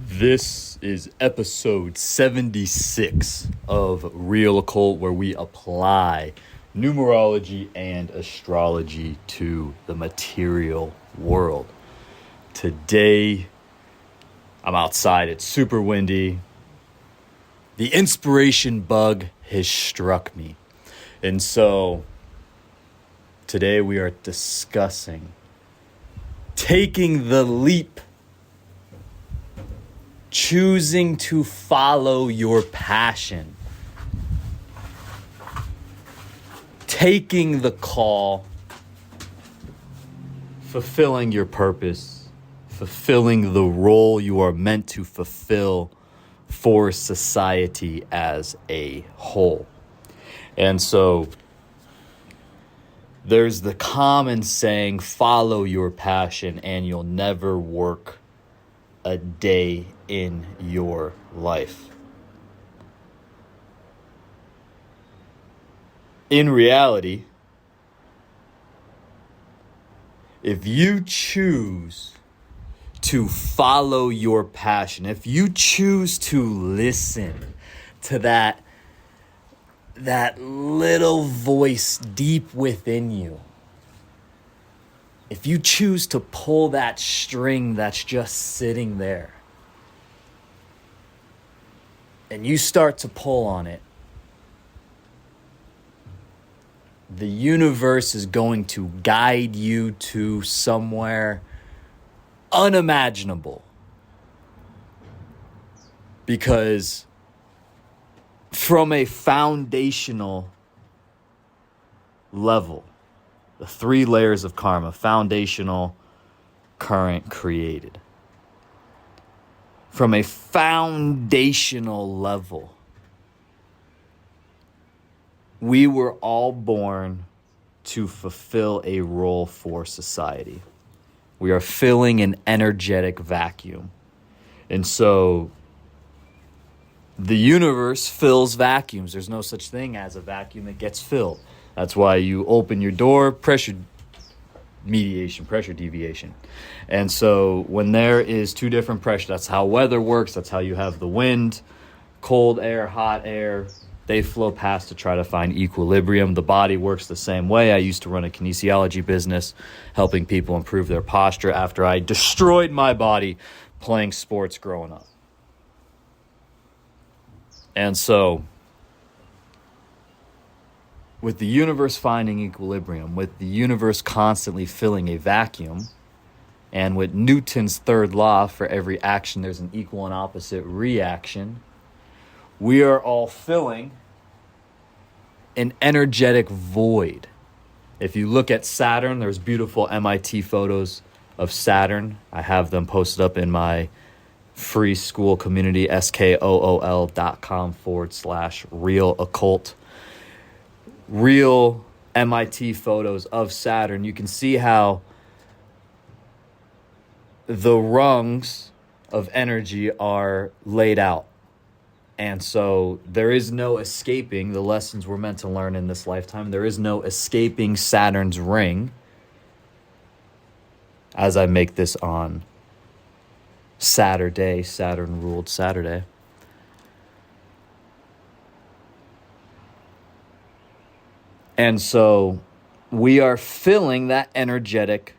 This is episode 76 of Real Occult, where we apply numerology and astrology to the material world. Today, I'm outside. It's super windy. The inspiration bug has struck me. And so, today we are discussing taking the leap. Choosing to follow your passion. Taking the call. Fulfilling your purpose. Fulfilling the role you are meant to fulfill for society as a whole. And so, there's the common saying, follow your passion and you'll never work a day in your life. In reality, if you choose to follow your passion, if you choose to listen to that little voice deep within you, if you choose to pull that string that's just sitting there, and you start to pull on it, the universe is going to guide you to somewhere unimaginable. Because from a foundational level, the 3 layers of karma: foundational, current, created. From a foundational level, we were all born to fulfill a role for society. We are filling an energetic vacuum. And so the universe fills vacuums. There's no such thing as a vacuum that gets filled. That's why you open your door, pressure deviation. And so when there is 2 different pressures, that's how weather works. That's how you have the wind, cold air, hot air. They flow past to try to find equilibrium. The body works the same way. I used to run a kinesiology business, helping people improve their posture after I destroyed my body playing sports growing up. And so, with the universe finding equilibrium, with the universe constantly filling a vacuum, and with Newton's 3rd law, for every action there's an equal and opposite reaction, we are all filling an energetic void. If you look at Saturn, there's beautiful MIT photos of Saturn. I have them posted up in my free school community, skool.com/real occult. Real MIT photos of Saturn. You can see how the rungs of energy are laid out. And so there is no escaping the lessons we're meant to learn in this lifetime. There is no escaping Saturn's ring, as I make this on Saturday, Saturn ruled Saturday. And so we are filling that energetic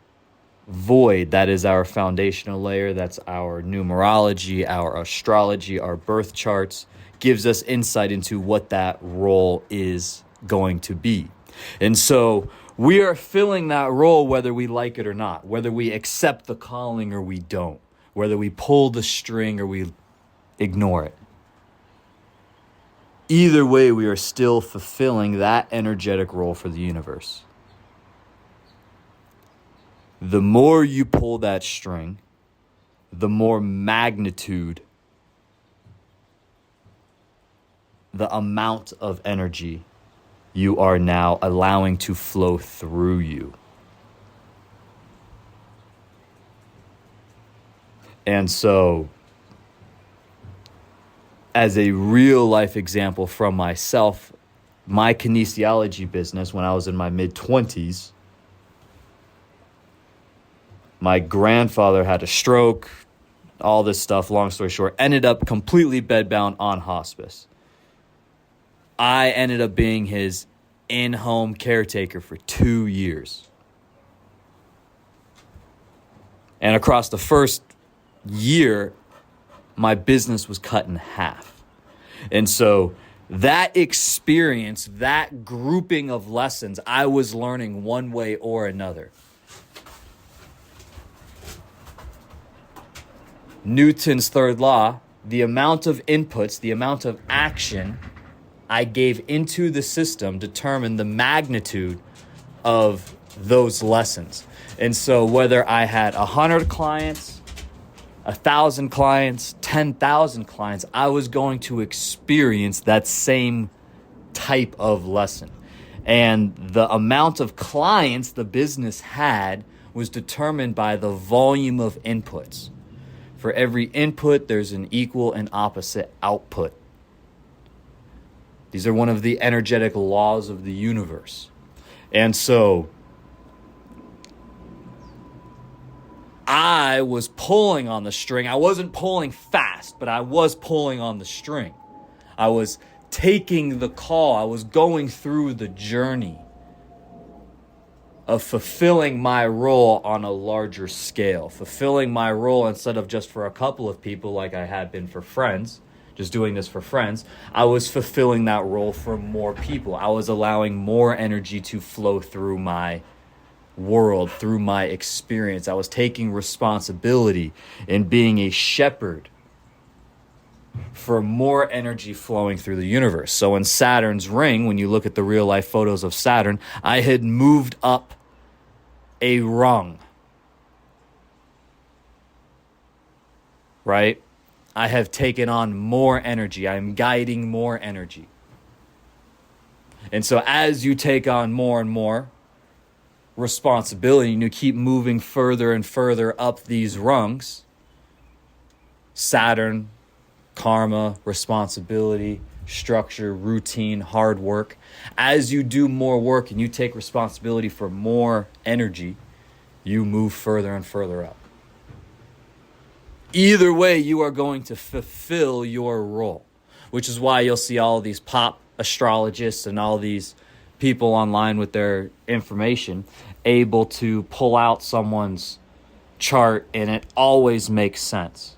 void. That is our foundational layer. That's our numerology, our astrology, our birth charts. Gives us insight into what that role is going to be. And so we are filling that role whether we like it or not, whether we accept the calling or we don't, whether we pull the string or we ignore it. Either way, we are still fulfilling that energetic role for the universe. The more you pull that string, the more magnitude, the amount of energy you are now allowing to flow through you. And so, as a real life example from myself, my kinesiology business when I was in my mid-20s, my grandfather had a stroke. all this stuff, long story short, ended up completely bedbound on hospice. I ended up being his in-home caretaker for 2 years. And across the first year, my business was cut in half. And so that experience, that grouping of lessons, I was learning one way or another. Newton's third law, the amount of inputs, the amount of action I gave into the system determined the magnitude of those lessons. And so whether I had 100 clients, 1,000 clients, 10,000 clients, I was going to experience that same type of lesson. And the amount of clients the business had was determined by the volume of inputs. For every input, there's an equal and opposite output. These are one of the energetic laws of the universe. And so I was pulling on the string. I wasn't pulling fast, but I was pulling on the string. I was taking the call. I was going through the journey of fulfilling my role on a larger scale. Fulfilling my role instead of just for a couple of people like I had been for friends, just doing this for friends. I was fulfilling that role for more people. I was allowing more energy to flow through my world, through my experience. I was taking responsibility and being a shepherd for more energy flowing through the universe. So in Saturn's ring, when you look at the real life photos of Saturn, I had moved up a rung. Right? I have taken on more energy. I'm guiding more energy. And so as you take on more and more responsibility and you keep moving further and further up these rungs, Saturn, karma, responsibility, structure, routine, hard work. As you do more work and you take responsibility for more energy, you move further and further up. Either way, you are going to fulfill your role, which is why you'll see all these pop astrologists and all these people online with their information able to pull out someone's chart, and it always makes sense,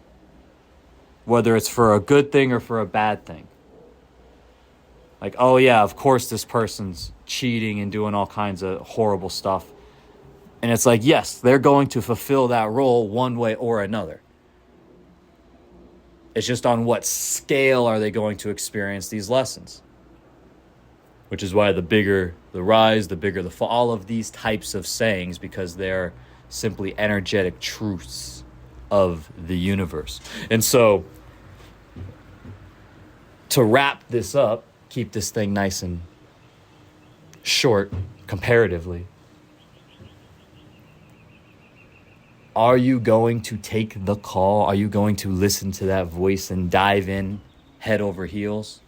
whether it's for a good thing or for a bad thing. Like, oh yeah, of course this person's cheating and doing all kinds of horrible stuff. And it's like, yes, they're going to fulfill that role one way or another. It's just on what scale are they going to experience these lessons? Which is why the bigger the rise, the bigger the fall. All of these types of sayings, because they're simply energetic truths of the universe. And so, to wrap this up, keep this thing nice and short comparatively, are you going to take the call? Are you going to listen to that voice and dive in head over heels?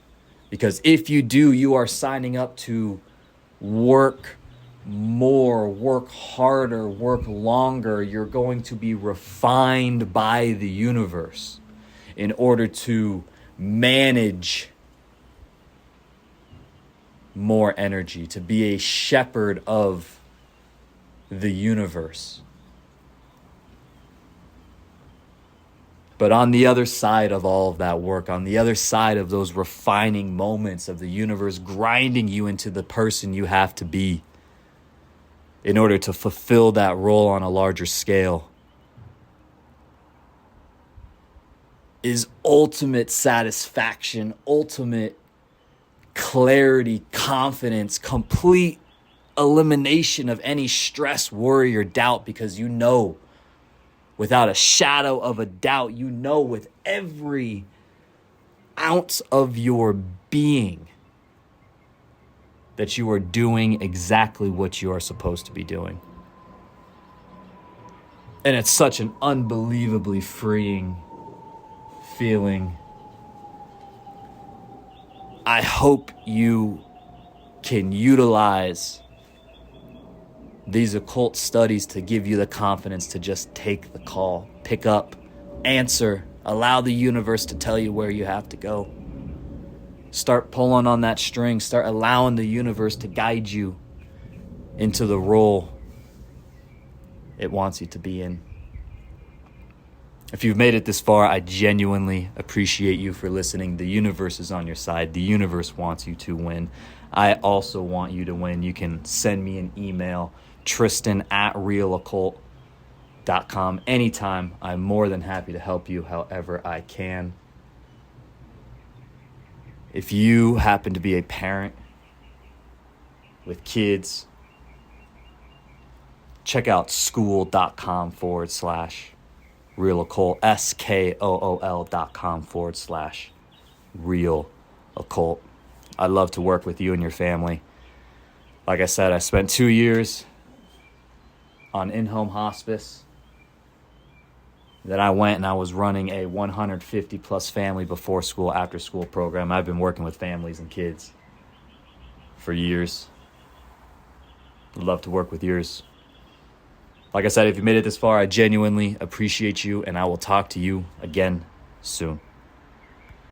Because if you do, you are signing up to work more, work harder, work longer. You're going to be refined by the universe in order to manage more energy, to be a shepherd of the universe. But on the other side of all of that work, on the other side of those refining moments of the universe grinding you into the person you have to be in order to fulfill that role on a larger scale, is ultimate satisfaction, ultimate clarity, confidence, complete elimination of any stress, worry, or doubt, because you know, without a shadow of a doubt, you know with every ounce of your being that you are doing exactly what you are supposed to be doing. And it's such an unbelievably freeing feeling. I hope you can utilize these occult studies to give you the confidence to just take the call, pick up Answer. Allow the universe to tell you where you have to go. Start pulling on that string. Start allowing the universe to guide you into the role it wants you to be in. If you've made it this far, I genuinely appreciate you for listening. The universe is on your side. The universe wants you to win. I also want you to win. You can send me an email, Tristan@realoccult.com anytime. I'm more than happy to help you however I can. If you happen to be a parent with kids, check out school.com/real occult, SKOOL.com/real occult. I'd love to work with you and your family. Like I said, I spent 2 years on in-home hospice. Then I went and I was running a 150 plus family before school, after school program. I've been working with families and kids for years. I'd love to work with yours. Like I said, if you made it this far, I genuinely appreciate you, and I will talk to you again soon.